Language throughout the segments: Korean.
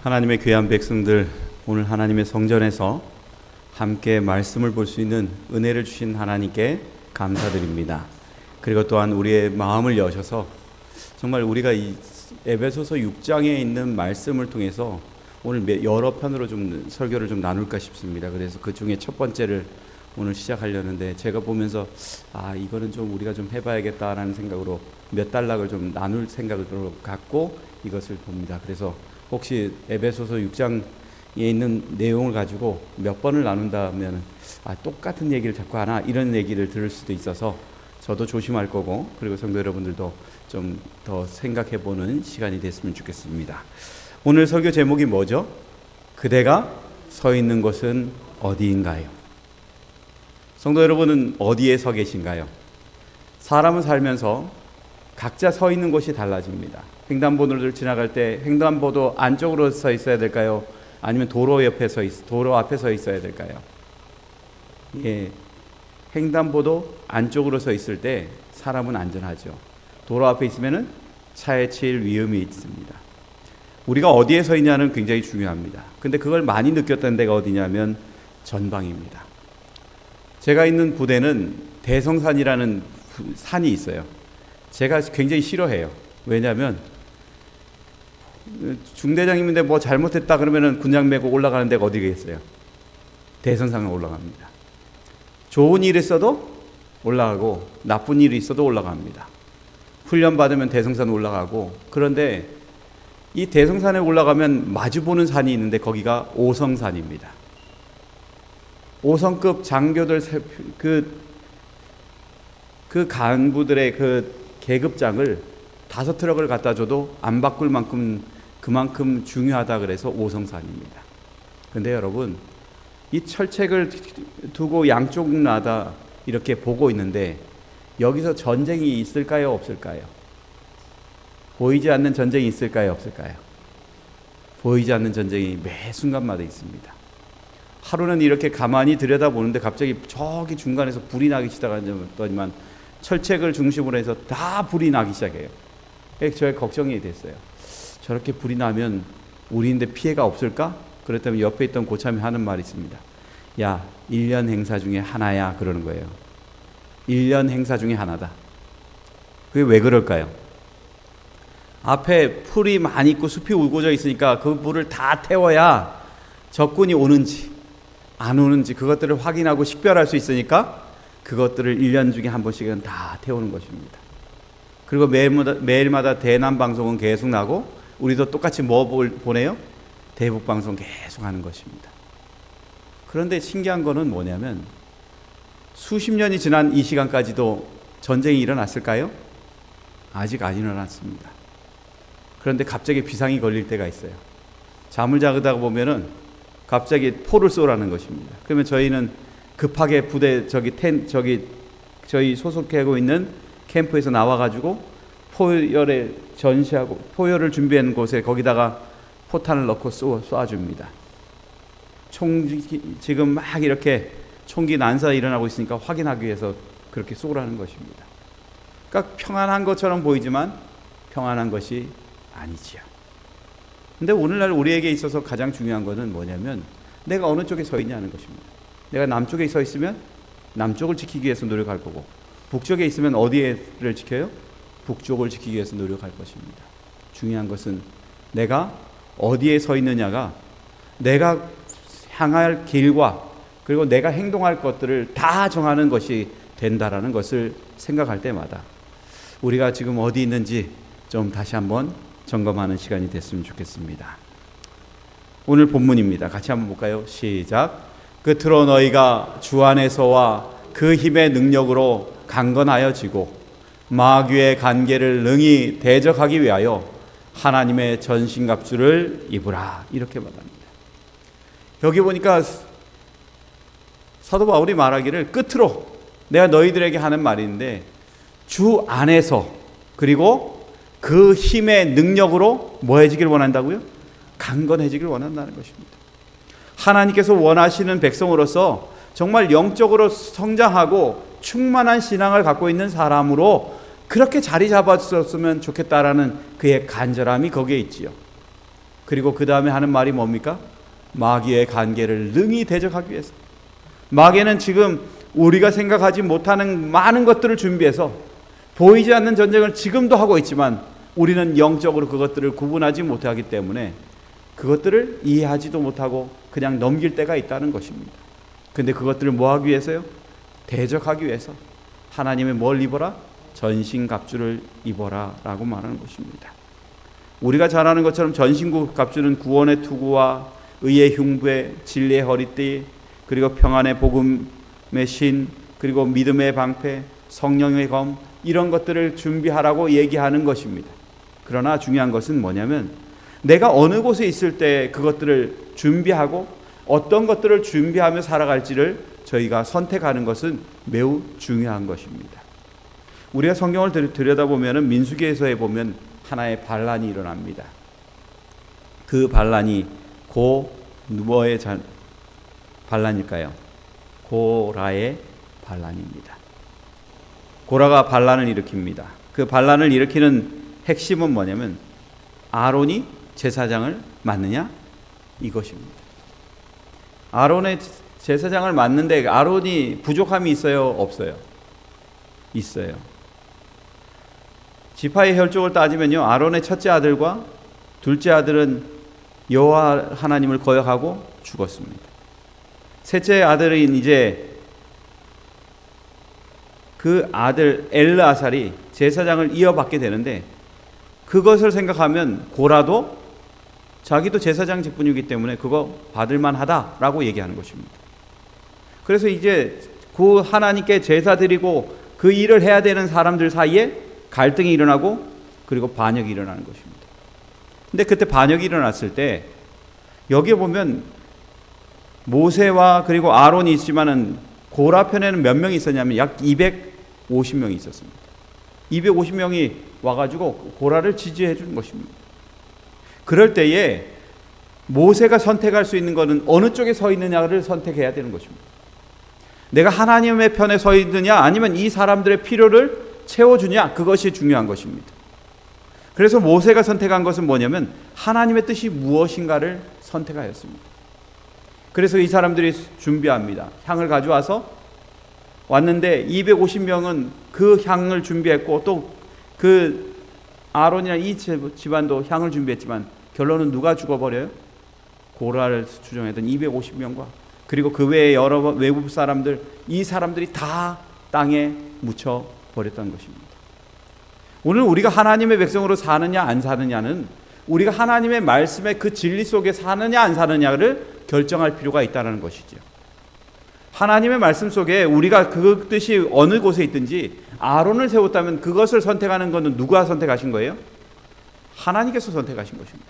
하나님의 귀한 백성들, 오늘 하나님의 성전에서 함께 말씀을 볼 수 있는 은혜를 주신 하나님께 감사드립니다. 그리고 또한 우리의 마음을 여셔서 정말 우리가 이 에베소서 6장에 있는 말씀을 통해서 오늘 여러 편으로 좀 설교를 좀 나눌까 싶습니다. 그래서 그 중에 첫 번째를 오늘 시작하려는데, 제가 보면서 이거는 좀 우리가 좀 해봐야겠다라는 생각으로 몇 단락을 좀 나눌 생각으로 갖고 이것을 봅니다. 그래서 혹시 에베소서 6장에 있는 내용을 가지고 몇 번을 나눈다면 똑같은 얘기를 자꾸 하나, 이런 얘기를 들을 수도 있어서 저도 조심할 거고, 그리고 성도 여러분들도 좀 더 생각해보는 시간이 됐으면 좋겠습니다. 오늘 설교 제목이 뭐죠? 그대가 서 있는 곳은 어디인가요? 성도 여러분은 어디에 서 계신가요? 사람은 살면서 각자 서 있는 곳이 달라집니다. 횡단보도를 지나갈 때 횡단보도 안쪽으로 서 있어야 될까요? 아니면 도로 앞에 서 있어야 될까요? 횡단보도 안쪽으로 서 있을 때 사람은 안전하죠. 도로 앞에 있으면은 차에 치일 위험이 있습니다. 우리가 어디에 서 있냐는 굉장히 중요합니다. 근데 그걸 많이 느꼈던 데가 어디냐면 전방입니다. 제가 있는 부대는 대성산이라는 산이 있어요. 제가 굉장히 싫어해요. 왜냐하면 중대장님인데 뭐 잘못했다 그러면은 군장 메고 올라가는 데가 어디겠어요? 대성산에 올라갑니다. 좋은 일이 있어도 올라가고 나쁜 일이 있어도 올라갑니다. 훈련 받으면 대성산 올라가고, 그런데 이 대성산에 올라가면 마주보는 산이 있는데 거기가 오성산입니다. 5성급 장교들 그 간부들의 그 계급장을 5트럭을 갖다 줘도 안 바꿀 만큼 그만큼 중요하다 그래서 오성산입니다. 근데 여러분, 이 철책을 두고 양쪽마다 이렇게 보고 있는데 여기서 전쟁이 있을까요? 없을까요? 보이지 않는 전쟁이 있을까요? 없을까요? 보이지 않는 전쟁이 매 순간마다 있습니다. 하루는 이렇게 가만히 들여다보는데 갑자기 저기 중간에서 불이 나기 시작하더니만 철책을 중심으로 해서 다 불이 나기 시작해요. 저의 걱정이 됐어요. 저렇게 불이 나면 우리인데 피해가 없을까? 그렇다면 옆에 있던 고참이 하는 말이 있습니다. 야, 1년 행사 중에 하나야, 그러는 거예요. 1년 행사 중에 하나다. 그게 왜 그럴까요? 앞에 풀이 많이 있고 숲이 우거져 있으니까 그 불을 다 태워야 적군이 오는지 안 오는지 그것들을 확인하고 식별할 수 있으니까 그것들을 1년 중에 한 번씩은 다 태우는 것입니다. 그리고 매일마다 대남 방송은 계속 나고, 우리도 똑같이 뭐 보내요? 대북 방송 계속 하는 것입니다. 그런데 신기한 거는 뭐냐면 수십 년이 지난 이 시간까지도 전쟁이 일어났을까요? 아직 안 일어났습니다. 그런데 갑자기 비상이 걸릴 때가 있어요. 잠을 자다가 보면은 갑자기 포를 쏘라는 것입니다. 그러면 저희는 급하게 부대 저희 소속하고 있는 캠프에서 나와가지고 포열에 전시하고 포열을 준비한 곳에 거기다가 포탄을 넣고 쏘아줍니다. 지금 막 이렇게 총기 난사 일어나고 있으니까 확인하기 위해서 그렇게 쏘라는 것입니다. 그러니까 평안한 것처럼 보이지만 평안한 것이 아니지요. 근데 오늘날 우리에게 있어서 가장 중요한 것은 뭐냐면 내가 어느 쪽에 서 있냐는 것입니다. 내가 남쪽에 서 있으면 남쪽을 지키기 위해서 노력할 거고, 북쪽에 있으면 어디를 지켜요? 북쪽을 지키기 위해서 노력할 것입니다. 중요한 것은 내가 어디에 서 있느냐가 내가 향할 길과 그리고 내가 행동할 것들을 다 정하는 것이 된다라는 것을 생각할 때마다 우리가 지금 어디 있는지 좀 다시 한번 점검하는 시간이 됐으면 좋겠습니다. 오늘 본문입니다. 같이 한번 볼까요? 시작. 끝으로 너희가 주 안에서와 그 힘의 능력으로 강건하여 지고 마귀의 간계를 능히 대적하기 위하여 하나님의 전신갑주를 입으라. 이렇게 말합니다. 여기 보니까 사도 바울이 말하기를 끝으로, 내가 너희들에게 하는 말인데 주 안에서 그리고 그 힘의 능력으로 뭐 해지길 원한다고요? 강건해지길 원한다는 것입니다. 하나님께서 원하시는 백성으로서 정말 영적으로 성장하고 충만한 신앙을 갖고 있는 사람으로 그렇게 자리 잡았었으면 좋겠다라는 그의 간절함이 거기에 있지요. 그리고 그 다음에 하는 말이 뭡니까? 마귀의 관계를 능히 대적하기 위해서. 마귀는 지금 우리가 생각하지 못하는 많은 것들을 준비해서 보이지 않는 전쟁을 지금도 하고 있지만 우리는 영적으로 그것들을 구분하지 못하기 때문에 그것들을 이해하지도 못하고 그냥 넘길 때가 있다는 것입니다. 근데 그것들을 뭐 하기 위해서요? 대적하기 위해서 하나님의 뭘 입어라? 전신갑주를 입어라 라고 말하는 것입니다. 우리가 잘 아는 것처럼 전신갑주는 구원의 투구와 의의 흉배, 진리의 허리띠, 그리고 평안의 복음의 신, 그리고 믿음의 방패, 성령의 검, 이런 것들을 준비하라고 얘기하는 것입니다. 그러나 중요한 것은 뭐냐면 내가 어느 곳에 있을 때 그것들을 준비하고 어떤 것들을 준비하며 살아갈지를 저희가 선택하는 것은 매우 중요한 것입니다. 우리가 성경을 들여다보면 민수기에서 보면 하나의 반란이 일어납니다. 그 반란이 뭐의 반란일까요? 고라의 반란입니다. 고라가 반란을 일으킵니다. 그 반란을 일으키는 핵심은 뭐냐면 아론이 제사장을 맡느냐? 이것입니다. 아론의 제사장을 맡는데 아론이 부족함이 있어요? 없어요? 있어요. 지파의 혈족을 따지면요, 아론의 첫째 아들과 둘째 아들은 여호와 하나님을 거역하고 죽었습니다. 셋째 아들인 이제 그 아들 엘르아살이 제사장을 이어받게 되는데 그것을 생각하면 고라도 자기도 제사장 직분이기 때문에 그거 받을만 하다라고 얘기하는 것입니다. 그래서 이제 그 하나님께 제사 드리고 그 일을 해야 되는 사람들 사이에 갈등이 일어나고 그리고 반역이 일어나는 것입니다. 근데 그때 반역이 일어났을 때 여기에 보면 모세와 그리고 아론이 있지만은 고라 편에는 몇 명이 있었냐면 약 250명이 있었습니다. 250명이 와가지고 고라를 지지해 준 것입니다. 그럴 때에 모세가 선택할 수 있는 것은 어느 쪽에 서 있느냐를 선택해야 되는 것입니다. 내가 하나님의 편에 서 있느냐 아니면 이 사람들의 필요를 채워주냐, 그것이 중요한 것입니다. 그래서 모세가 선택한 것은 뭐냐면 하나님의 뜻이 무엇인가를 선택하였습니다. 그래서 이 사람들이 준비합니다. 향을 가져와서 왔는데 250명은 그 향을 준비했고 또 그 아론이나 이 집안도 향을 준비했지만 결론은 누가 죽어버려요? 고라를 추종했던 250명과 그리고 그 외에 여러 외부 사람들, 이 사람들이 다 땅에 묻혀 버렸던 것입니다. 오늘 우리가 하나님의 백성으로 사느냐 안 사느냐는 우리가 하나님의 말씀의 그 진리 속에 사느냐 안 사느냐를 결정할 필요가 있다는 것이죠. 하나님의 말씀 속에 우리가 그 뜻이 어느 곳에 있든지 아론을 세웠다면 그것을 선택하는 것은 누가 선택하신 거예요? 하나님께서 선택하신 것입니다.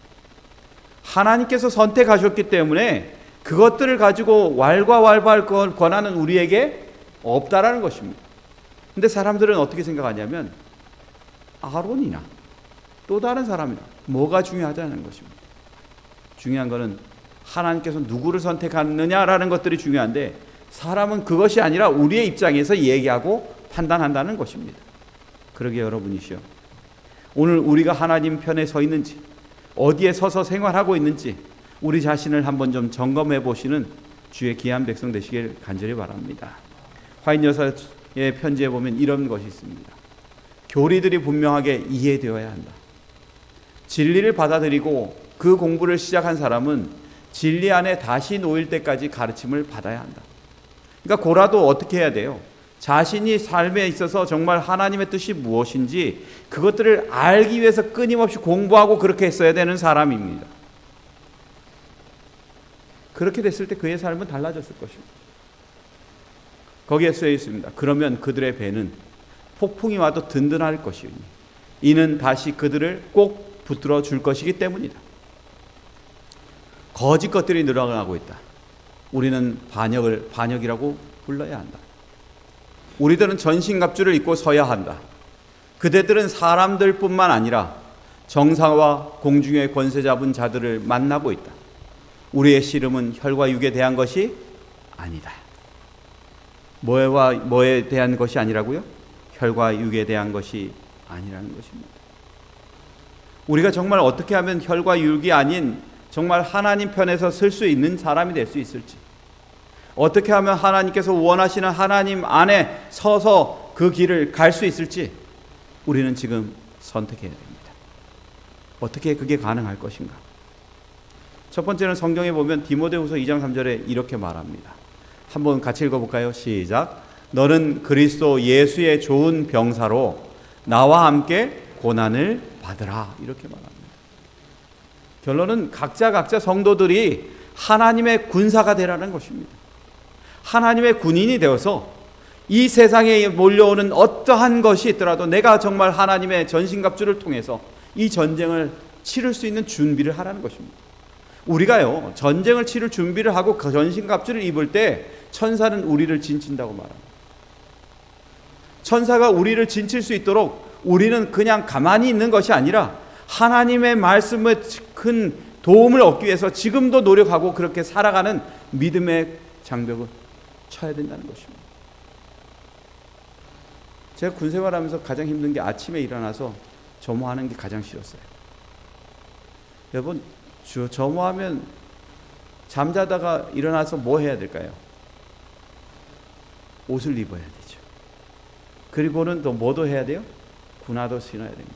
하나님께서 선택하셨기 때문에 그것들을 가지고 왈가왈부할 권한은 우리에게 없다라는 것입니다. 근데 사람들은 어떻게 생각하냐면 아론이나 또 다른 사람이나 뭐가 중요하다는 것입니다. 중요한 것은 하나님께서 누구를 선택하느냐라는 것들이 중요한데 사람은 그것이 아니라 우리의 입장에서 얘기하고 판단한다는 것입니다. 그러게 여러분이시여, 오늘 우리가 하나님 편에 서 있는지 어디에 서서 생활하고 있는지 우리 자신을 한번 좀 점검해 보시는 주의 귀한 백성 되시길 간절히 바랍니다. 화인여사의 편지에 보면 이런 것이 있습니다. 교리들이 분명하게 이해되어야 한다. 진리를 받아들이고 그 공부를 시작한 사람은 진리 안에 다시 놓일 때까지 가르침을 받아야 한다. 그러니까 고라도 어떻게 해야 돼요? 자신이 삶에 있어서 정말 하나님의 뜻이 무엇인지 그것들을 알기 위해서 끊임없이 공부하고 그렇게 했어야 되는 사람입니다. 그렇게 됐을 때 그의 삶은 달라졌을 것입니다. 거기에 쓰여 있습니다. 그러면 그들의 배는 폭풍이 와도 든든할 것이니 이는 다시 그들을 꼭 붙들어 줄 것이기 때문이다. 거짓 것들이 늘어나고 있다. 우리는 반역이라고 불러야 한다. 우리들은 전신갑주를 입고 서야 한다. 그대들은 사람들뿐만 아니라 정사와 공중의 권세 잡은 자들을 만나고 있다. 우리의 씨름은 혈과 육에 대한 것이 아니다. 뭐에 대한 것이 아니라고요? 혈과 육에 대한 것이 아니라는 것입니다. 우리가 정말 어떻게 하면 혈과 육이 아닌 정말 하나님 편에서 설 수 있는 사람이 될 수 있을지, 어떻게 하면 하나님께서 원하시는 하나님 안에 서서 그 길을 갈 수 있을지 우리는 지금 선택해야 됩니다. 어떻게 그게 가능할 것인가? 첫 번째는 성경에 보면 디모데후서 2장 3절에 이렇게 말합니다. 한번 같이 읽어볼까요? 시작. 너는 그리스도 예수의 좋은 병사로 나와 함께 고난을 받으라. 이렇게 말합니다. 결론은 각자 성도들이 하나님의 군사가 되라는 것입니다. 하나님의 군인이 되어서 이 세상에 몰려오는 어떠한 것이 있더라도 내가 정말 하나님의 전신갑주를 통해서 이 전쟁을 치를 수 있는 준비를 하라는 것입니다. 우리가요, 전쟁을 치를 준비를 하고 그 전신갑주를 입을 때 천사는 우리를 진친다고 말합니다. 천사가 우리를 진칠 수 있도록 우리는 그냥 가만히 있는 것이 아니라 하나님의 말씀에 큰 도움을 얻기 위해서 지금도 노력하고 그렇게 살아가는 믿음의 장벽을 쳐야 된다는 것입니다. 제가 군생활하면서 가장 힘든 게 아침에 일어나서 점호하는 게 가장 싫었어요. 여러분, 점호하면 잠자다가 일어나서 뭐 해야 될까요? 옷을 입어야 되죠. 그리고는 또 뭐도 해야 돼요? 군화도 신어야 됩니다.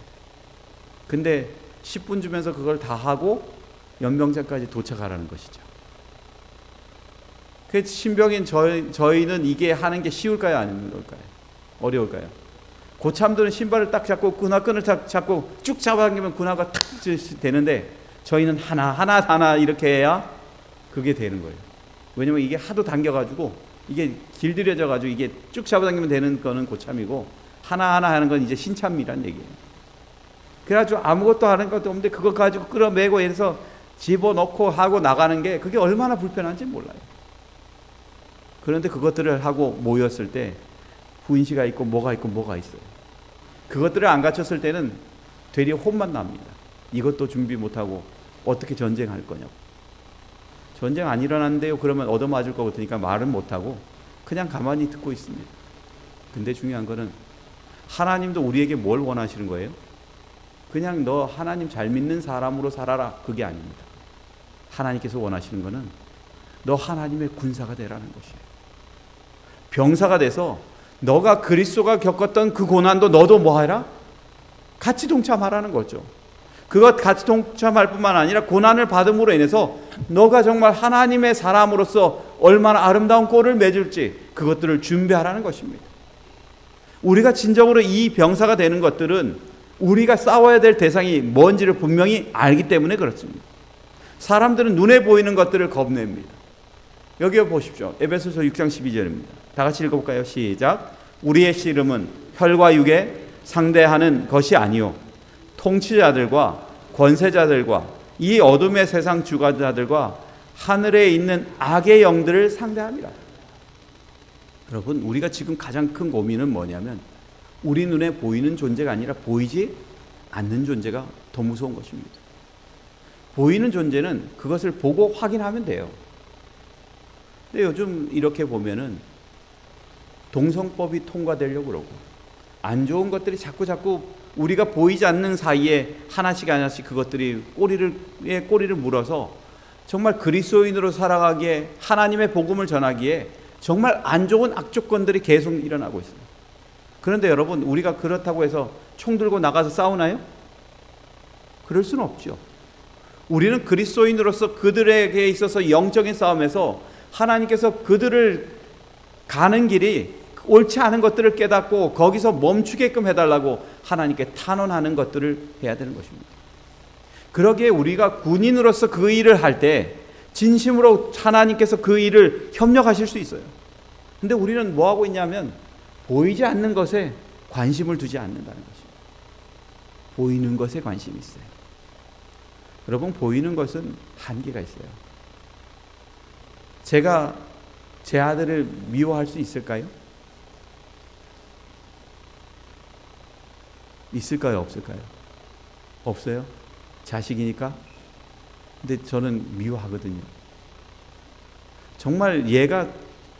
근데 10분 주면서 그걸 다 하고 연병장까지 도착하라는 것이죠. 그 신병인 저희는 이게 하는 게 쉬울까요? 아니면 어려울까요? 고참들은 신발을 딱 잡고 군화끈을 잡고 쭉 잡아당기면 군화가 탁 되는데 저희는 하나 이렇게 해야 그게 되는 거예요. 왜냐면 이게 하도 당겨가지고 이게 길들여져가지고 이게 쭉 잡아당기면 되는 거는 고참이고 하나하나 하는 건 이제 신참이란 얘기예요. 그래가지고 아무것도 하는 것도 없는데 그거 가지고 끌어매고 해서 집어넣고 하고 나가는 게 그게 얼마나 불편한지 몰라요. 그런데 그것들을 하고 모였을 때 후인시가 있고 뭐가 있어요. 그것들을 안 갖췄을 때는 되려 혼만 납니다. 이것도 준비 못하고 어떻게 전쟁할 거냐고. 전쟁 안 일어난대요. 그러면 얻어맞을 것 같으니까 말은 못하고 그냥 가만히 듣고 있습니다. 근데 중요한 거는 하나님도 우리에게 뭘 원하시는 거예요? 그냥 너 하나님 잘 믿는 사람으로 살아라. 그게 아닙니다. 하나님께서 원하시는 거는 너 하나님의 군사가 되라는 것이에요. 병사가 돼서 너가 그리스도가 겪었던 그 고난도 너도 뭐 하라? 같이 동참하라는 거죠. 그것 같이 동참할 뿐만 아니라 고난을 받음으로 인해서 너가 정말 하나님의 사람으로서 얼마나 아름다운 꼴을 맺을지 그것들을 준비하라는 것입니다. 우리가 진정으로 이 병사가 되는 것들은 우리가 싸워야 될 대상이 뭔지를 분명히 알기 때문에 그렇습니다. 사람들은 눈에 보이는 것들을 겁냅니다. 여기 보십시오. 에베소서 6장 12절입니다. 다 같이 읽어볼까요? 시작. 우리의 씨름은 혈과 육에 상대하는 것이 아니요 통치자들과 권세자들과 이 어둠의 세상 주관자들과 하늘에 있는 악의 영들을 상대합니다. 여러분, 우리가 지금 가장 큰 고민은 뭐냐면 우리 눈에 보이는 존재가 아니라 보이지 않는 존재가 더 무서운 것입니다. 보이는 존재는 그것을 보고 확인하면 돼요. 근데 요즘 이렇게 보면은 동성법이 통과되려고 그러고 안 좋은 것들이 자꾸 우리가 보이지 않는 사이에 하나씩 그것들이 꼬리를 물어서 정말 그리스도인으로 살아가기에 하나님의 복음을 전하기에 정말 안 좋은 악조건들이 계속 일어나고 있어요. 그런데 여러분, 우리가 그렇다고 해서 총 들고 나가서 싸우나요? 그럴 수는 없죠. 우리는 그리스도인으로서 그들에게 있어서 영적인 싸움에서 하나님께서 그들을 가는 길이 옳지 않은 것들을 깨닫고 거기서 멈추게끔 해달라고 하나님께 탄원하는 것들을 해야 되는 것입니다. 그러기에 우리가 군인으로서 그 일을 할 때 진심으로 하나님께서 그 일을 협력하실 수 있어요. 근데 우리는 뭐 하고 있냐면 보이지 않는 것에 관심을 두지 않는다는 것입니다. 보이는 것에 관심이 있어요. 여러분, 보이는 것은 한계가 있어요. 제가 제 아들을 미워할 수 있을까요? 있을까요? 없을까요? 없어요? 자식이니까? 근데 저는 미워하거든요. 정말 얘가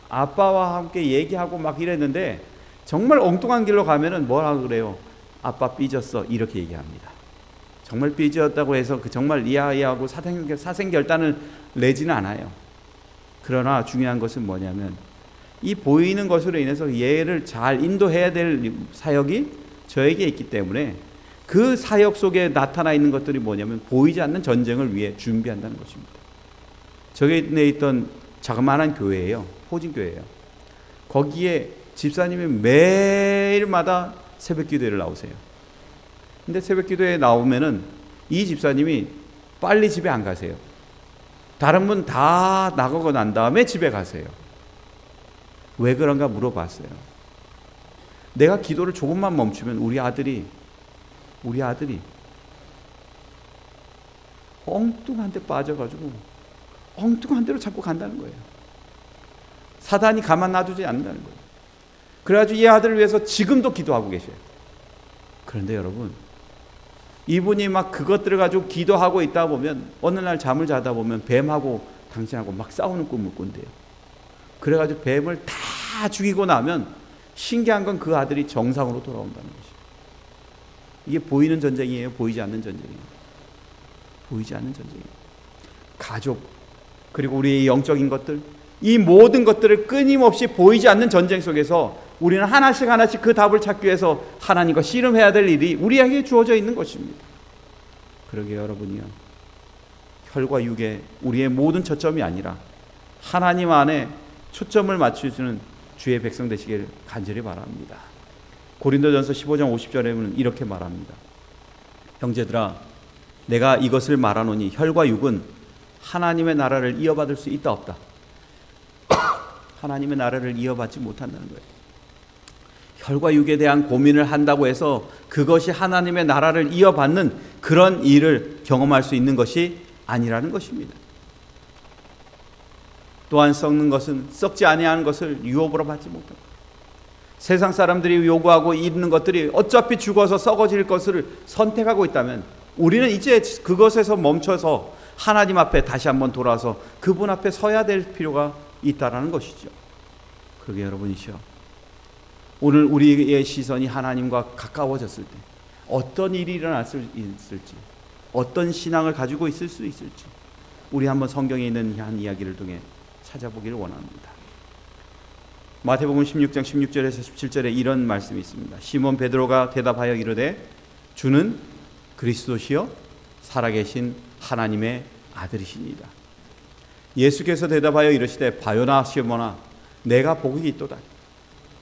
아빠와 함께 얘기하고 막 이랬는데 정말 엉뚱한 길로 가면은 뭐라 그래요? 아빠 삐졌어. 이렇게 얘기합니다. 정말 삐졌다고 해서 정말 이해하고 사생결단을 내지는 않아요. 그러나 중요한 것은 뭐냐면 이 보이는 것으로 인해서 얘를 잘 인도해야 될 사역이 저에게 있기 때문에 그 사역 속에 나타나 있는 것들이 뭐냐면 보이지 않는 전쟁을 위해 준비한다는 것입니다. 저기 있던 자그마한 교회예요. 포진교회예요. 거기에 집사님이 매일마다 새벽 기도회를 나오세요. 근데 새벽 기도회에 나오면은 이 집사님이 빨리 집에 안 가세요. 다른 분 다 나가고 난 다음에 집에 가세요. 왜 그런가 물어봤어요. 내가 기도를 조금만 멈추면 우리 아들이 엉뚱한 데 빠져가지고 엉뚱한 데로 자꾸 간다는 거예요. 사단이 가만 놔두지 않는다는 거예요. 그래가지고 이 아들을 위해서 지금도 기도하고 계셔요. 그런데 여러분, 이분이 막 그것들을 가지고 기도하고 있다 보면 어느 날 잠을 자다 보면 뱀하고 당신하고 막 싸우는 꿈을 꾼대요. 그래가지고 뱀을 다 죽이고 나면 신기한 건 그 아들이 정상으로 돌아온다는 것이에요. 이게 보이는 전쟁이에요? 보이지 않는 전쟁이에요? 보이지 않는 전쟁이에요. 가족, 그리고 우리의 영적인 것들, 이 모든 것들을 끊임없이 보이지 않는 전쟁 속에서 우리는 하나씩 그 답을 찾기 위해서 하나님과 씨름해야 될 일이 우리에게 주어져 있는 것입니다. 그러게 여러분이요, 혈과 육의 우리의 모든 초점이 아니라 하나님 안에 초점을 맞추시는 주의 백성 되시길 간절히 바랍니다. 고린도전서 15장 50절에는 이렇게 말합니다. 형제들아, 내가 이것을 말하노니 혈과 육은 하나님의 나라를 이어받을 수 있다 없다. 하나님의 나라를 이어받지 못한다는 거예요. 혈과 육에 대한 고민을 한다고 해서 그것이 하나님의 나라를 이어받는 그런 일을 경험할 수 있는 것이 아니라는 것입니다. 또한 썩지 아니하는 것을 유업으로 받지 못한다. 세상 사람들이 요구하고 있는 것들이 어차피 죽어서 썩어질 것을 선택하고 있다면 우리는 이제 그것에서 멈춰서 하나님 앞에 다시 한번 돌아와서 그분 앞에 서야 될 필요가 있다라는 것이죠. 그러게 여러분이시여, 오늘 우리의 시선이 하나님과 가까워졌을 때 어떤 일이 일어날 수 있을지, 어떤 신앙을 가지고 있을 수 있을지 우리 한번 성경에 있는 한 이야기를 통해 찾아보기를 원합니다. 마태복음 16장 16절에서 17절에 이런 말씀이 있습니다. 시몬 베드로가 대답하여 이르되 주는 그리스도시요 살아계신 하나님의 아들이시니이다. 예수께서 대답하여 이르시되 바요나 시몬아 내가 복이 있도다.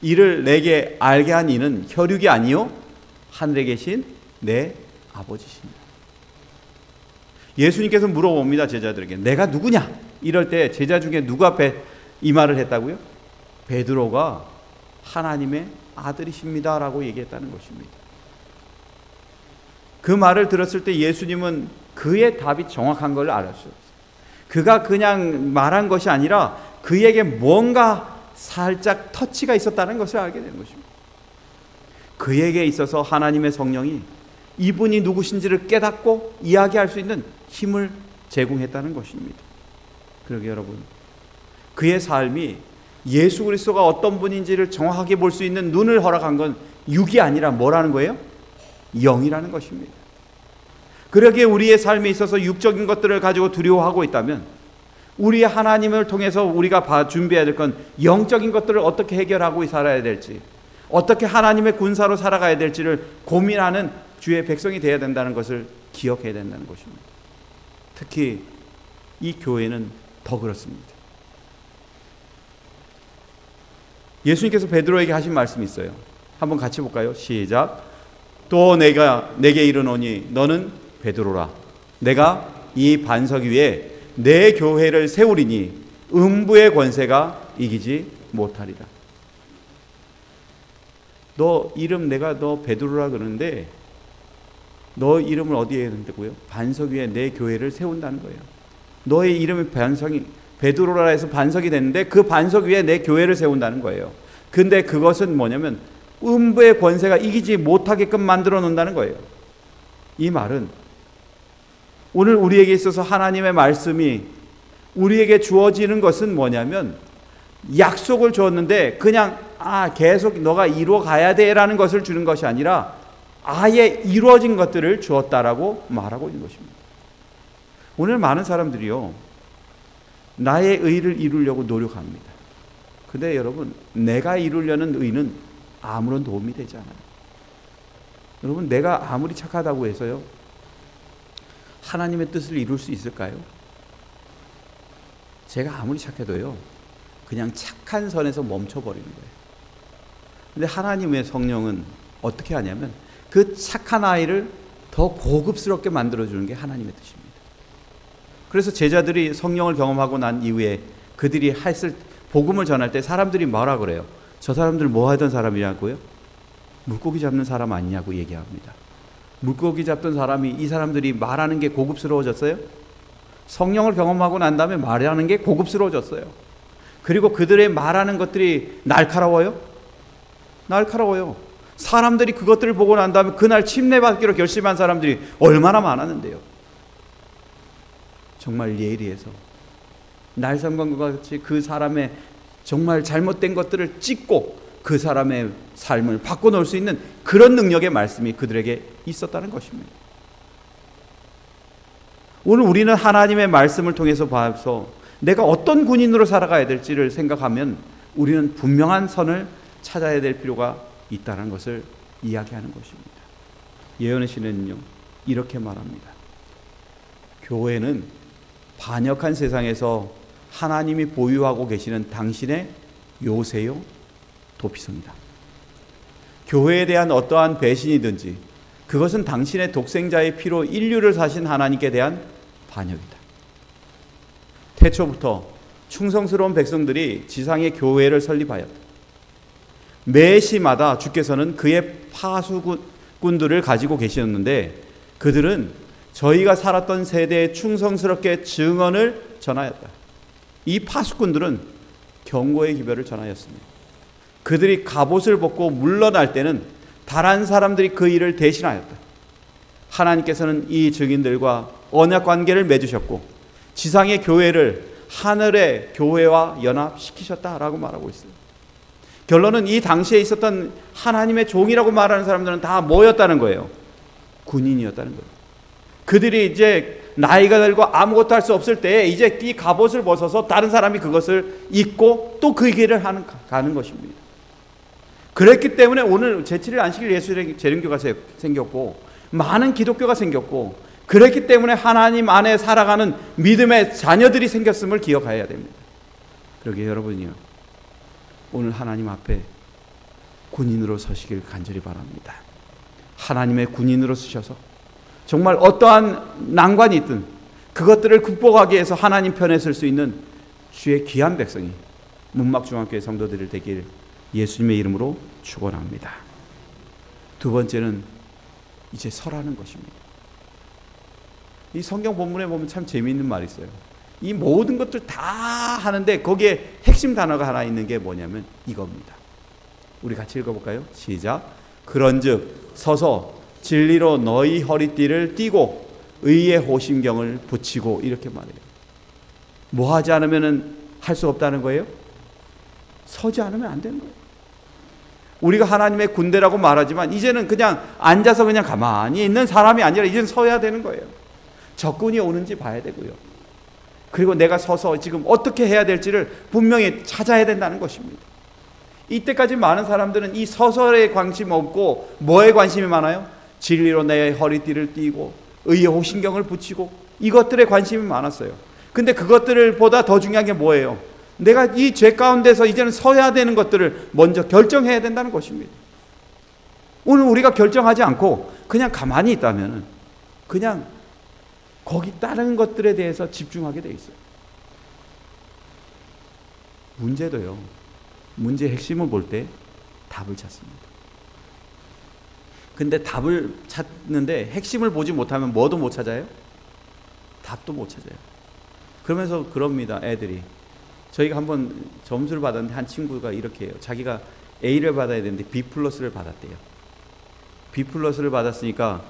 이를 내게 알게 한 이는 혈육이 아니요 하늘에 계신 내 아버지시니라. 예수님께서 물어봅니다. 제자들에게 내가 누구냐? 이럴 때 제자 중에 누구 앞에 이 말을 했다고요? 베드로가 하나님의 아들이십니다 라고 얘기했다는 것입니다. 그 말을 들었을 때 예수님은 그의 답이 정확한 걸 알았어요. 그가 그냥 말한 것이 아니라 그에게 뭔가 살짝 터치가 있었다는 것을 알게 되는 것입니다. 그에게 있어서 하나님의 성령이 이분이 누구신지를 깨닫고 이야기할 수 있는 힘을 제공했다는 것입니다. 그러게 여러분, 그의 삶이 예수 그리스도가 어떤 분인지를 정확하게 볼 수 있는 눈을 허락한 건 육이 아니라 뭐라는 거예요? 영이라는 것입니다. 그러기에 우리의 삶에 있어서 육적인 것들을 가지고 두려워하고 있다면 우리 하나님을 통해서 우리가 준비해야 될 건 영적인 것들을 어떻게 해결하고 살아야 될지, 어떻게 하나님의 군사로 살아가야 될지를 고민하는 주의 백성이 되어야 된다는 것을 기억해야 된다는 것입니다. 특히 이 교회는 더 그렇습니다. 예수님께서 베드로에게 하신 말씀이 있어요. 한번 같이 볼까요? 시작. 또 내가 내게 이르노니 너는 베드로라. 내가 이 반석 위에 내 교회를 세우리니 음부의 권세가 이기지 못하리라. 너 이름 내가 너 베드로라 그러는데 너 이름을 어디에 한다고요? 반석 위에 내 교회를 세운다는 거예요. 너의 이름이 베드로라 해서 반석이 됐는데 그 반석 위에 내 교회를 세운다는 거예요. 근데 그것은 뭐냐면 음부의 권세가 이기지 못하게끔 만들어 놓는다는 거예요. 이 말은 오늘 우리에게 있어서 하나님의 말씀이 우리에게 주어지는 것은 뭐냐면 약속을 주었는데 그냥 계속 너가 이루어 가야 돼 라는 것을 주는 것이 아니라 아예 이루어진 것들을 주었다라고 말하고 있는 것입니다. 오늘 많은 사람들이요, 나의 의를 이루려고 노력합니다. 근데 여러분, 내가 이루려는 의는 아무런 도움이 되지 않아요. 여러분, 내가 아무리 착하다고 해서요, 하나님의 뜻을 이룰 수 있을까요? 제가 아무리 착해도요, 그냥 착한 선에서 멈춰버리는 거예요. 근데 하나님의 성령은 어떻게 하냐면 그 착한 아이를 더 고급스럽게 만들어주는 게 하나님의 뜻입니다. 그래서 제자들이 성령을 경험하고 난 이후에 그들이 했을 복음을 전할 때 사람들이 뭐라 그래요? 저 사람들 뭐 하던 사람이냐고요? 물고기 잡는 사람 아니냐고 얘기합니다. 물고기 잡던 사람이, 이 사람들이 말하는 게 고급스러워졌어요? 성령을 경험하고 난 다음에 말하는 게 고급스러워졌어요. 그리고 그들의 말하는 것들이 날카로워요? 날카로워요. 사람들이 그것들을 보고 난 다음에 그날 침례받기로 결심한 사람들이 얼마나 많았는데요. 정말 예리해서 날성광과 같이 그 사람의 정말 잘못된 것들을 찢고 그 사람의 삶을 바꿔놓을 수 있는 그런 능력의 말씀이 그들에게 있었다는 것입니다. 오늘 우리는 하나님의 말씀을 통해서 봐서 내가 어떤 군인으로 살아가야 될지를 생각하면 우리는 분명한 선을 찾아야 될 필요가 있다는 것을 이야기하는 것입니다. 예언의 시는요, 이렇게 말합니다. 교회는 반역한 세상에서 하나님이 보유하고 계시는 당신의 요새요, 도피성이다. 교회에 대한 어떠한 배신이든지 그것은 당신의 독생자의 피로 인류를 사신 하나님께 대한 반역이다. 태초부터 충성스러운 백성들이 지상의 교회를 설립하였다. 매 시마다 주께서는 그의 파수꾼들을 가지고 계셨는데 그들은 저희가 살았던 세대에 충성스럽게 증언을 전하였다. 이 파수꾼들은 경고의 기별을 전하였습니다. 그들이 갑옷을 벗고 물러날 때는 다른 사람들이 그 일을 대신하였다. 하나님께서는 이 증인들과 언약 관계를 맺으셨고 지상의 교회를 하늘의 교회와 연합시키셨다라고 말하고 있어요. 결론은 이 당시에 있었던 하나님의 종이라고 말하는 사람들은 다 뭐였다는 거예요? 군인이었다는 거예요. 그들이 이제 나이가 들고 아무것도 할 수 없을 때 이제 이 갑옷을 벗어서 다른 사람이 그것을 입고 또 그 길을 가는 것입니다. 그랬기 때문에 오늘 제7일 안식일 예수 재림교가 생겼고 많은 기독교가 생겼고 그랬기 때문에 하나님 안에 살아가는 믿음의 자녀들이 생겼음을 기억해야 됩니다. 그러게 여러분이요, 오늘 하나님 앞에 군인으로 서시길 간절히 바랍니다. 하나님의 군인으로 서셔서 정말 어떠한 난관이 있든 그것들을 극복하기 위해서 하나님 편에 설 수 있는 주의 귀한 백성이 문막중앙교회 성도들이 되길 예수님의 이름으로 축원합니다. 두 번째는 이제 설하는 것입니다. 이 성경 본문에 보면 참 재미있는 말이 있어요. 이 모든 것들 다 하는데 거기에 핵심 단어가 하나 있는 게 뭐냐면 이겁니다. 우리 같이 읽어볼까요? 시작. 그런즉 서서 진리로 너희 허리띠를 띠고 의의 호심경을 붙이고, 이렇게 말해요. 뭐 하지 않으면 할 수 없다는 거예요? 서지 않으면 안 되는 거예요. 우리가 하나님의 군대라고 말하지만 이제는 그냥 앉아서 그냥 가만히 있는 사람이 아니라 이제는 서야 되는 거예요. 적군이 오는지 봐야 되고요. 그리고 내가 서서 지금 어떻게 해야 될지를 분명히 찾아야 된다는 것입니다. 이때까지 많은 사람들은 이 서설에 관심 없고 뭐에 관심이 많아요? 진리로 내 허리띠를 띠고 의의 호심경을 붙이고 이것들에 관심이 많았어요. 근데 그것들을 보다 더 중요한 게 뭐예요? 내가 이 죄 가운데서 이제는 서야 되는 것들을 먼저 결정해야 된다는 것입니다. 오늘 우리가 결정하지 않고 그냥 가만히 있다면 그냥 거기 다른 것들에 대해서 집중하게 돼 있어요. 문제도요, 문제의 핵심을 볼 때 답을 찾습니다. 근데 답을 찾는데 핵심을 보지 못하면 뭐도 못 찾아요? 답도 못 찾아요. 그러면서 그럽니다, 애들이. 저희가 한번 점수를 받았는데 한 친구가 이렇게 해요. 자기가 A를 받아야 되는데 B+를 받았대요. B+를 받았으니까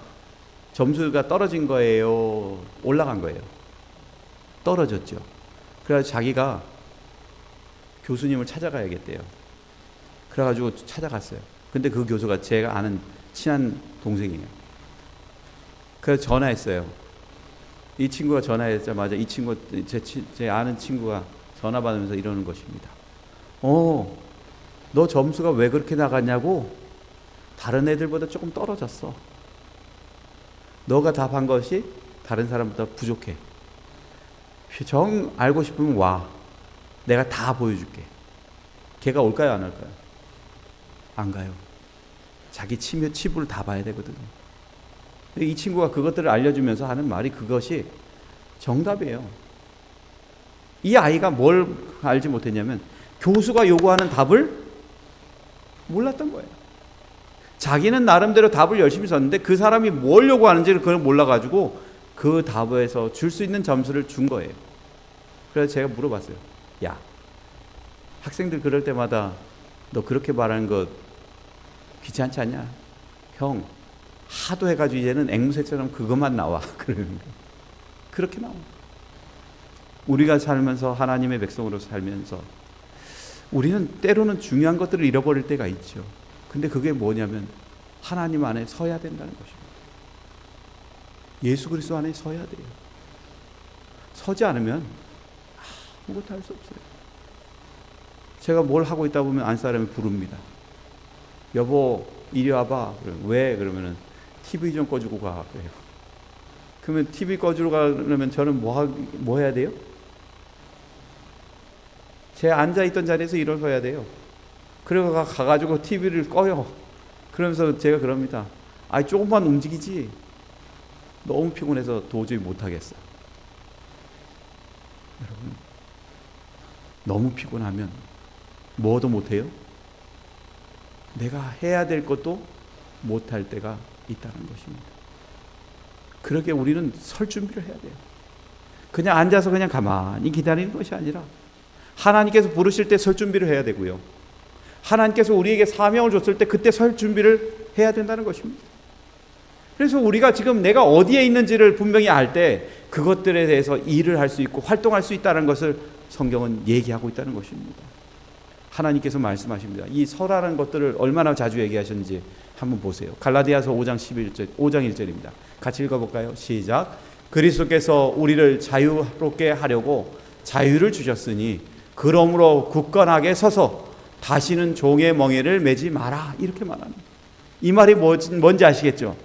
점수가 떨어진 거예요? 올라간 거예요? 떨어졌죠. 그래서 자기가 교수님을 찾아가야겠대요. 그래가지고 찾아갔어요. 근데 그 교수가 제가 아는 친한 동생이에요. 그래서 전화했어요. 이 친구가 전화했자마자 이 친구 제 아는 친구가 전화 받으면서 이러는 것입니다. 너 점수가 왜 그렇게 나갔냐고? 다른 애들보다 조금 떨어졌어. 너가 답한 것이 다른 사람보다 부족해. 정 알고 싶으면 와. 내가 다 보여줄게. 걔가 올까요, 안 올까요? 안 가요. 자기 치부를 다 봐야 되거든요. 이 친구가 그것들을 알려주면서 하는 말이 그것이 정답이에요. 이 아이가 뭘 알지 못했냐면 교수가 요구하는 답을 몰랐던 거예요. 자기는 나름대로 답을 열심히 썼는데 그 사람이 뭘 요구하는지를 그걸 몰라가지고 그 답에서 줄 수 있는 점수를 준 거예요. 그래서 제가 물어봤어요. 야, 학생들 그럴 때마다 너 그렇게 말하는 거 귀찮지 않냐? 형, 하도 해가지고 이제는 앵무새처럼 그것만 나와. 그러는 거예요. 그렇게 나와. 우리가 살면서 하나님의 백성으로 살면서 우리는 때로는 중요한 것들을 잃어버릴 때가 있죠. 근데 그게 뭐냐면 하나님 안에 서야 된다는 것입니다. 예수 그리스도 안에 서야 돼요. 서지 않으면 아무것도 할 수 없어요. 제가 뭘 하고 있다 보면 안사람이 부릅니다. 여보 이리 와봐. 왜? 그러면은 TV 좀 꺼주고 가. 그래요. 그러면 TV 꺼주러 가려면 저는 뭐 해야 돼요? 제 앉아있던 자리에서 일어서야 돼요. 그리고 가가지고 TV를 꺼요. 그러면서 제가 그럽니다. 조금만 움직이지. 너무 피곤해서 도저히 못하겠어. 여러분, 너무 피곤하면 뭐도 못해요? 내가 해야 될 것도 못할 때가 있다는 것입니다. 그렇게 우리는 설 준비를 해야 돼요. 그냥 앉아서 그냥 가만히 기다리는 것이 아니라 하나님께서 부르실 때 설 준비를 해야 되고요. 하나님께서 우리에게 사명을 줬을 때 그때 설 준비를 해야 된다는 것입니다. 그래서 우리가 지금 내가 어디에 있는지를 분명히 알 때 그것들에 대해서 일을 할 수 있고 활동할 수 있다는 것을 성경은 얘기하고 있다는 것입니다. 하나님께서 말씀하십니다. 이 설하는 것들을 얼마나 자주 얘기하셨는지 한번 보세요. 갈라디아서 5장 1절입니다. 같이 읽어볼까요? 시작. 그리스도께서 우리를 자유롭게 하려고 자유를 주셨으니 그러므로 굳건하게 서서 다시는 종의 멍에를 매지 마라. 이렇게 말합니다. 이 말이 뭔지 아시겠죠?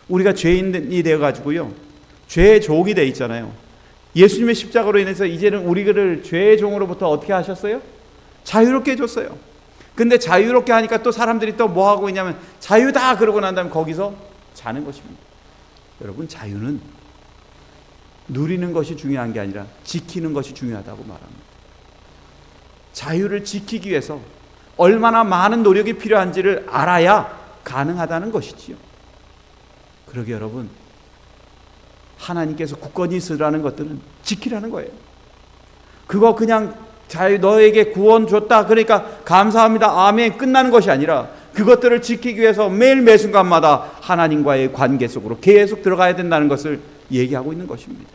우리가 죄인이 되어가지고요, 죄의 종이 되어 있잖아요. 예수님의 십자가로 인해서 이제는 우리를 죄의 종으로부터 어떻게 하셨어요? 자유롭게 해줬어요. 근데 자유롭게 하니까 또 사람들이 또 뭐 하고 있냐면 자유다 그러고 난 다음에 거기서 자는 것입니다. 여러분, 자유는 누리는 것이 중요한 게 아니라 지키는 것이 중요하다고 말합니다. 자유를 지키기 위해서 얼마나 많은 노력이 필요한지를 알아야 가능하다는 것이지요. 그러게 여러분, 하나님께서 굳건히 있으라는 것들은 지키라는 거예요. 그거 그냥 자유 너에게 구원 줬다 그러니까 감사합니다 아멘 끝나는 것이 아니라 그것들을 지키기 위해서 매일 매순간마다 하나님과의 관계 속으로 계속 들어가야 된다는 것을 얘기하고 있는 것입니다.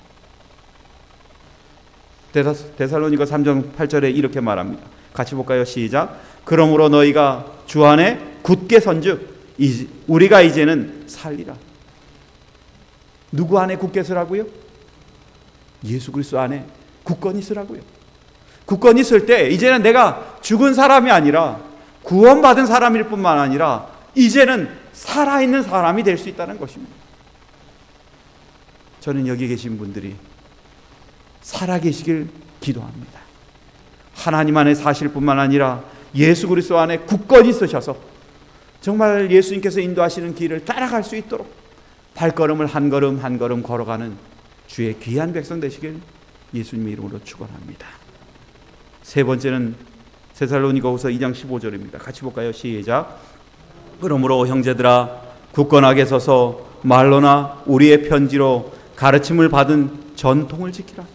데살로니가 3장 8절에 이렇게 말합니다. 같이 볼까요? 시작. 그러므로 너희가 주 안에 굳게 선즉 우리가 이제는 살리라. 누구 안에 굳게 서라고요? 예수 그리스도 안에 굳건히 서라고요. 굳건히 설 때 이제는 내가 죽은 사람이 아니라 구원받은 사람일 뿐만 아니라 이제는 살아있는 사람이 될 수 있다는 것입니다. 저는 여기 계신 분들이 살아계시길 기도합니다. 하나님 안에 사실 뿐만 아니라 예수 그리스도 안에 굳건히 서셔서 정말 예수님께서 인도하시는 길을 따라갈 수 있도록 발걸음을 한 걸음 한 걸음 걸어가는 주의 귀한 백성 되시길 예수님의 이름으로 축원합니다. 세 번째는 데살로니가후서 2장 15절입니다. 같이 볼까요? 시작. 그러므로 형제들아 굳건하게 서서 말로나 우리의 편지로 가르침을 받은 전통을 지키라.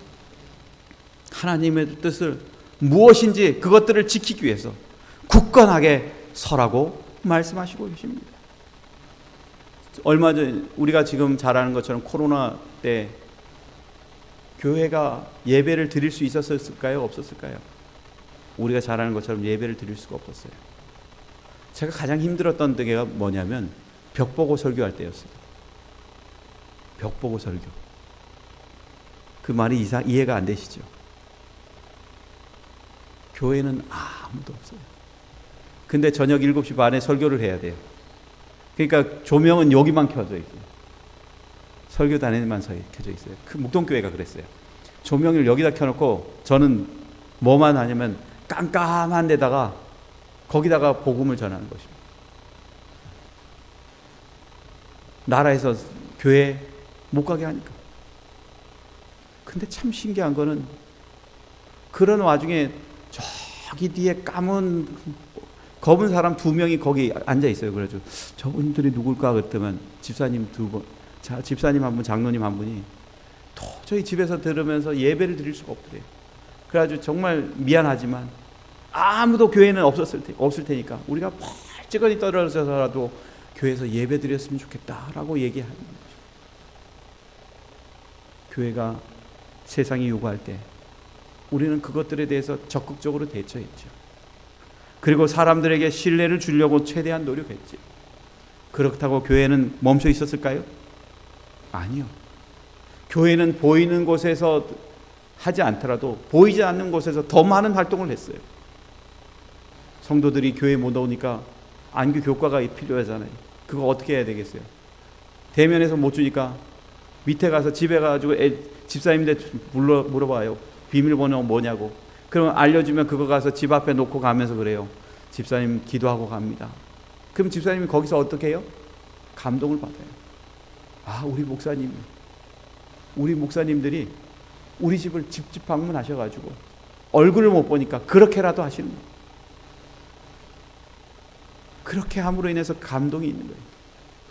하나님의 뜻을 무엇인지 그것들을 지키기 위해서 굳건하게 서라고 말씀하시고 계십니다. 얼마 전 우리가 지금 잘 아는 것처럼 코로나 때 교회가 예배를 드릴 수 있었을까요? 없었을까요? 우리가 잘 아는 것처럼 예배를 드릴 수가 없었어요. 제가 가장 힘들었던 때가 뭐냐면 벽 보고 설교할 때였어요. 벽 보고 설교. 그 말이 이해가 안 되시죠? 교회는 아무도 없어요. 근데 저녁 7시 반에 설교를 해야 돼요. 그러니까 조명은 여기만 켜져 있어요. 설교단에만 켜져 있어요. 그 묵동교회가 그랬어요. 조명을 여기다 켜놓고 저는 뭐만 하냐면 깜깜한 데다가 거기다가 복음을 전하는 것입니다. 나라에서 교회 못 가게 하니까. 근데 참 신기한 거는 그런 와중에 저기 뒤에 검은 사람 2명이 거기 앉아 있어요. 그래가지고 저분들이 누굴까 그랬더니 집사님 2분, 집사님 1분, 장로님 1분이 도저히 집에서 들으면서 예배를 드릴 수가 없대요. 그래가지고 정말 미안하지만 아무도 교회는 없을 테니까 우리가 멀찍이 떨어져서라도 교회에서 예배 드렸으면 좋겠다라고 얘기하는 거죠. 교회가 세상이 요구할 때 우리는 그것들에 대해서 적극적으로 대처했죠. 그리고 사람들에게 신뢰를 주려고 최대한 노력했죠. 그렇다고 교회는 멈춰 있었을까요? 아니요. 교회는 보이는 곳에서 하지 않더라도 보이지 않는 곳에서 더 많은 활동을 했어요. 성도들이 교회에 못 오니까 안교 교과가 필요하잖아요. 그거 어떻게 해야 되겠어요? 대면에서 못 주니까 밑에 가서 집에 가가지고 집사님한테 물어봐요. 비밀번호 뭐냐고. 그러면 알려주면 그거 가서 집 앞에 놓고 가면서 그래요. 집사님 기도하고 갑니다. 그럼 집사님이 거기서 어떻게 해요? 감동을 받아요. 우리 목사님들이 우리 집을 집집 방문하셔가지고 얼굴을 못 보니까 그렇게라도 하시는 거예요. 그렇게 함으로 인해서 감동이 있는 거예요.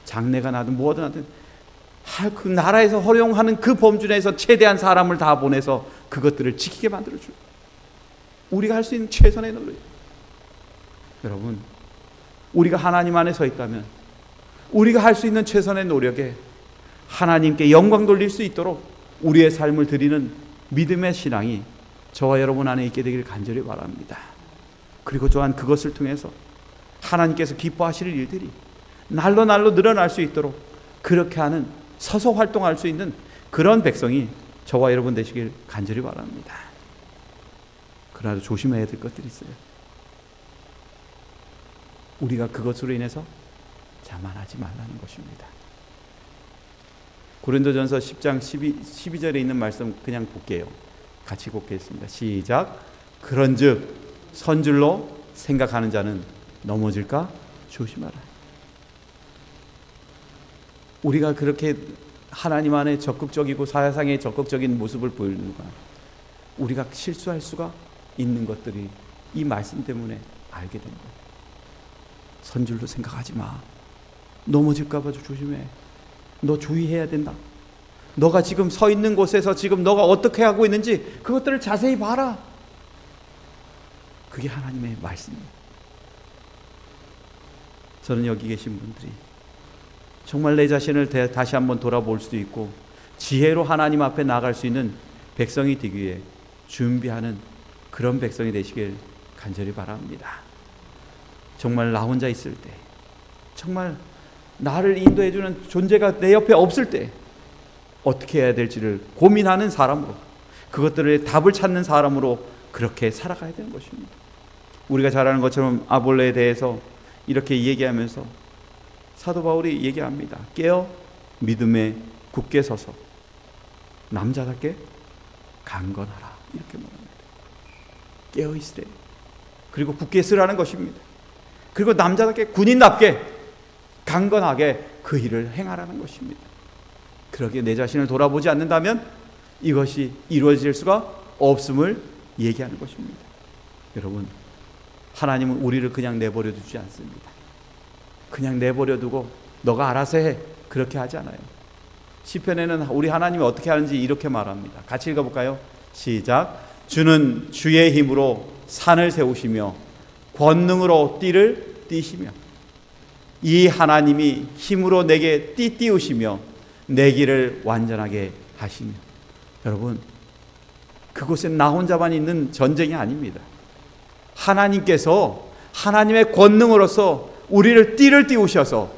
장례가 나든 뭐든 하든 그 나라에서 허용하는 그 범주 내에서 최대한 사람을 다 보내서 그것들을 지키게 만들어줘요. 우리가 할 수 있는 최선의 노력. 여러분, 우리가 하나님 안에 서 있다면 우리가 할 수 있는 최선의 노력에 하나님께 영광 돌릴 수 있도록 우리의 삶을 드리는 믿음의 신앙이 저와 여러분 안에 있게 되기를 간절히 바랍니다. 그리고 또한 그것을 통해서 하나님께서 기뻐하실 일들이 날로 늘어날 수 있도록 그렇게 하는 서서 활동할 수 있는 그런 백성이 저와 여러분 되시길 간절히 바랍니다. 그러나 조심해야 될 것들이 있어요. 우리가 그것으로 인해서 자만하지 말라는 것입니다. 고린도전서 10장 12절에 있는 말씀 그냥 볼게요. 같이 보겠습니다. 시작. 그런즉 선줄로 생각하는 자는 넘어질까 조심하라. 우리가 그렇게 하나님 안에 적극적이고 사상에 적극적인 모습을 보이는가, 우리가 실수할 수가 있는 것들이 이 말씀 때문에 알게 된 거예요. 선줄로 생각하지 마. 넘어질까 봐 조심해. 너 주의해야 된다. 너가 지금 서 있는 곳에서 지금 너가 어떻게 하고 있는지 그것들을 자세히 봐라. 그게 하나님의 말씀이에요. 저는 여기 계신 분들이 정말 내 자신을 다시 한번 돌아볼 수도 있고 지혜로 하나님 앞에 나아갈 수 있는 백성이 되기 위해 준비하는 그런 백성이 되시길 간절히 바랍니다. 정말 나 혼자 있을 때, 정말 나를 인도해주는 존재가 내 옆에 없을 때 어떻게 해야 될지를 고민하는 사람으로, 그것들의 답을 찾는 사람으로 그렇게 살아가야 되는 것입니다. 우리가 잘 아는 것처럼 아볼레에 대해서 이렇게 얘기하면서 사도 바울이 얘기합니다. 깨어 믿음에 굳게 서서 남자답게 강건하라. 이렇게 말합니다. 깨어 있으래. 그리고 굳게 쓰라는 것입니다. 그리고 남자답게 군인답게 강건하게 그 일을 행하라는 것입니다. 그러기에 내 자신을 돌아보지 않는다면 이것이 이루어질 수가 없음을 얘기하는 것입니다. 여러분, 하나님은 우리를 그냥 내버려 두지 않습니다. 그냥 내버려 두고 너가 알아서 해, 그렇게 하지 않아요. 시편에는 우리 하나님이 어떻게 하는지 이렇게 말합니다. 같이 읽어볼까요? 시작. 주는 주의 힘으로 산을 세우시며 권능으로 띠를 띠시며, 이 하나님이 힘으로 내게 띠 띄우시며 내 길을 완전하게 하시며. 여러분, 그곳엔 나 혼자만 있는 전쟁이 아닙니다. 하나님께서 하나님의 권능으로서 우리를 띠를 띄우셔서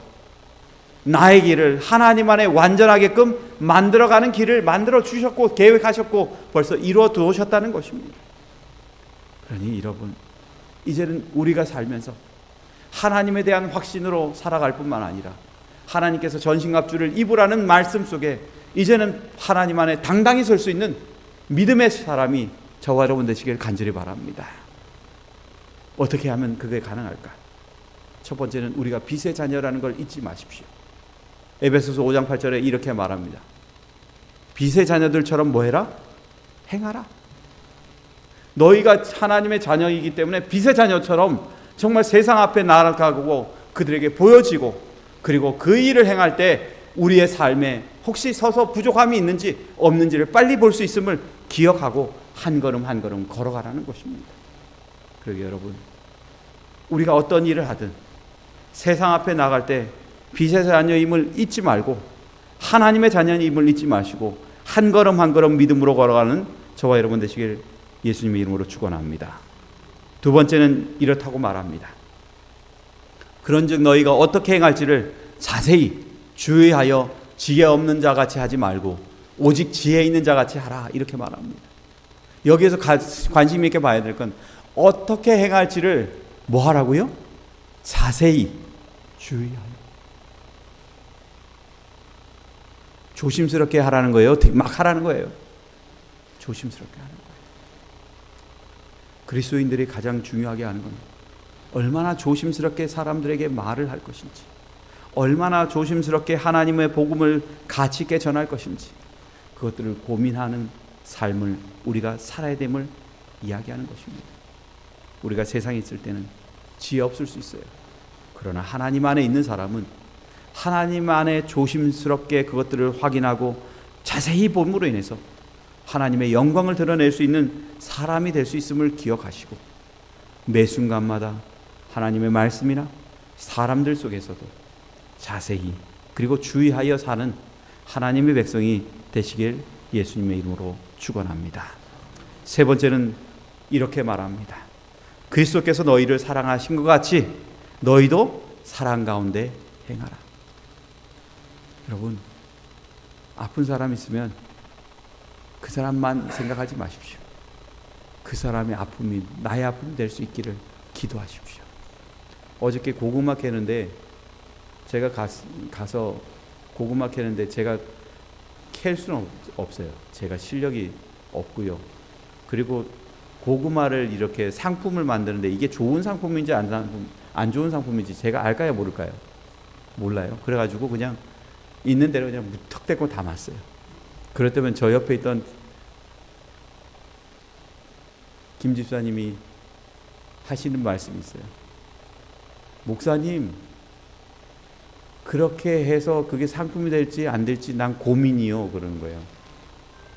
나의 길을 하나님 안에 완전하게끔 만들어가는 길을 만들어 주셨고 계획하셨고 벌써 이루어 두셨다는 것입니다. 그러니 여러분, 이제는 우리가 살면서 하나님에 대한 확신으로 살아갈 뿐만 아니라 하나님께서 전신갑주를 입으라는 말씀 속에 이제는 하나님 안에 당당히 설 수 있는 믿음의 사람이 저와 여러분 되시길 간절히 바랍니다. 어떻게 하면 그게 가능할까? 첫 번째는 우리가 빛의 자녀라는 걸 잊지 마십시오. 에베소서 5장 8절에 이렇게 말합니다. 빛의 자녀들처럼 뭐 해라? 행하라. 너희가 하나님의 자녀이기 때문에 빛의 자녀처럼 정말 세상 앞에 나아가고 그들에게 보여지고, 그리고 그 일을 행할 때 우리의 삶에 혹시 서서 부족함이 있는지 없는지를 빨리 볼 수 있음을 기억하고 한 걸음 한 걸음 걸어가라는 것입니다. 그러게 여러분, 우리가 어떤 일을 하든 세상 앞에 나갈 때 빛의 자녀임을 잊지 말고 하나님의 자녀임을 잊지 마시고 한 걸음 한 걸음 믿음으로 걸어가는 저와 여러분 되시길 예수님의 이름으로 축원합니다. 두 번째는 이렇다고 말합니다. 그런즉 너희가 어떻게 행할지를 자세히 주의하여 지혜 없는 자같이 하지 말고 오직 지혜 있는 자같이 하라, 이렇게 말합니다. 여기에서 관심 있게 봐야 될 건 어떻게 행할지를 뭐 하라고요? 자세히 주의하여. 조심스럽게 하라는 거예요? 막 하라는 거예요? 조심스럽게 하는 거예요. 그리스도인들이 가장 중요하게 하는 건 얼마나 조심스럽게 사람들에게 말을 할 것인지, 얼마나 조심스럽게 하나님의 복음을 가치 있게 전할 것인지, 그것들을 고민하는 삶을 우리가 살아야 됨을 이야기하는 것입니다. 우리가 세상에 있을 때는 지혜 없을 수 있어요. 그러나 하나님 안에 있는 사람은 하나님 안에 조심스럽게 그것들을 확인하고 자세히 봄으로 인해서 하나님의 영광을 드러낼 수 있는 사람이 될 수 있음을 기억하시고 매 순간마다 하나님의 말씀이나 사람들 속에서도 자세히 그리고 주의하여 사는 하나님의 백성이 되시길 예수님의 이름으로 축원합니다. 세 번째는 이렇게 말합니다. 그리스도께서 너희를 사랑하신 것 같이 너희도 사랑 가운데 행하라. 여러분, 아픈 사람 있으면 그 사람만 생각하지 마십시오. 그 사람의 아픔이 나의 아픔이 될 수 있기를 기도하십시오. 어저께 고구마 캐는데 제가 가서 고구마 캐는데 제가 캘 수는 없어요. 제가 실력이 없고요. 그리고 고구마를 이렇게 상품을 만드는데 이게 좋은 상품인지 안 좋은 상품인지 제가 알까요, 모를까요? 몰라요. 그래가지고 그냥 있는 대로 그냥 무턱대고 담았어요. 그럴 때면 저 옆에 있던 김 집사님이 하시는 말씀이 있어요. 목사님, 그렇게 해서 그게 상품이 될지 안 될지 난 고민이요, 그러는 거예요.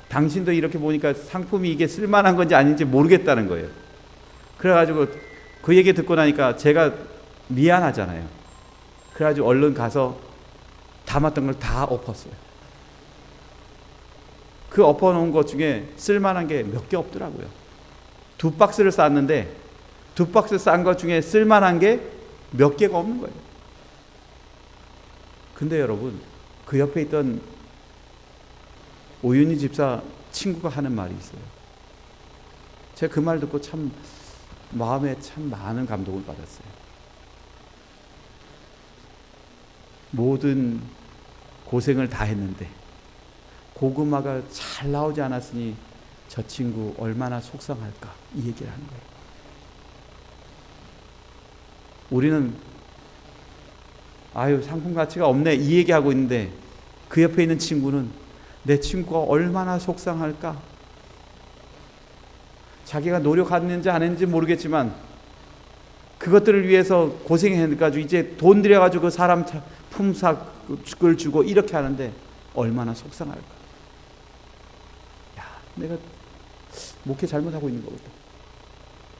당신도 이렇게 보니까 상품이 이게 쓸만한 건지 아닌지 모르겠다는 거예요. 그래가지고 그 얘기 듣고 나니까 제가 미안하잖아요. 그래가지고 얼른 가서 담았던 걸 다 엎었어요. 그 엎어놓은 것 중에 쓸만한 게 몇 개 없더라고요. 2박스를 쌌는데 2박스 싼 것 중에 쓸만한 게 몇 개가 없는 거예요. 근데 여러분, 그 옆에 있던 오윤희 집사 친구가 하는 말이 있어요. 제가 그 말 듣고 참 마음에 참 많은 감동을 받았어요. 모든 고생을 다 했는데 고구마가 잘 나오지 않았으니 저 친구 얼마나 속상할까, 이 얘기를 하는 거예요. 우리는 아유 상품 가치가 없네 이 얘기하고 있는데 그 옆에 있는 친구는 내 친구가 얼마나 속상할까. 자기가 노력했는지 안 했는지 모르겠지만 그것들을 위해서 고생해가지고 이제 돈 들여가지고 그 사람 품삯을 주고 이렇게 하는데 얼마나 속상할까. 야, 내가 목회 잘못하고 있는 거거든.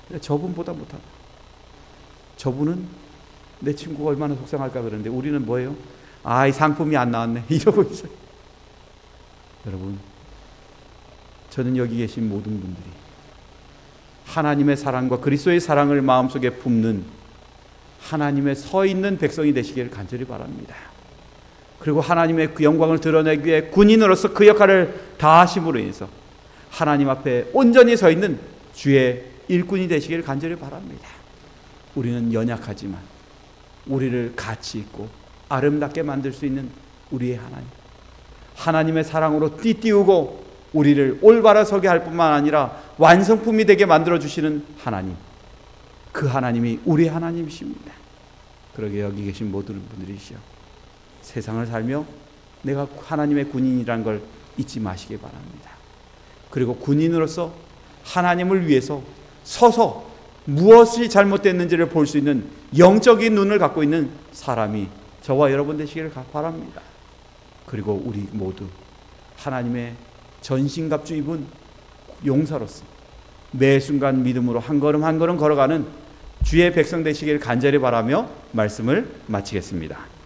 내가 저분보다 못하다. 저분은 내 친구가 얼마나 속상할까 그러는데 우리는 뭐예요? 아, 이 상품이 안 나왔네 이러고 있어요. 여러분, 저는 여기 계신 모든 분들이 하나님의 사랑과 그리스도의 사랑을 마음속에 품는 하나님의 서 있는 백성이 되시기를 간절히 바랍니다. 그리고 하나님의 그 영광을 드러내기 위해 군인으로서 그 역할을 다하심으로 인해서 하나님 앞에 온전히 서 있는 주의 일꾼이 되시길 간절히 바랍니다. 우리는 연약하지만 우리를 가치 있고 아름답게 만들 수 있는 우리의 하나님, 하나님의 사랑으로 띠띠우고 우리를 올바로 서게 할 뿐만 아니라 완성품이 되게 만들어주시는 하나님, 그 하나님이 우리 하나님이십니다. 그러게 여기 계신 모든 분들이시여, 세상을 살며 내가 하나님의 군인이라는 걸 잊지 마시기 바랍니다. 그리고 군인으로서 하나님을 위해서 서서 무엇이 잘못됐는지를 볼 수 있는 영적인 눈을 갖고 있는 사람이 저와 여러분 되시기를 바랍니다. 그리고 우리 모두 하나님의 전신갑주 입은 용사로서 매 순간 믿음으로 한 걸음 한 걸음 걸어가는 주의 백성 되시기를 간절히 바라며 말씀을 마치겠습니다.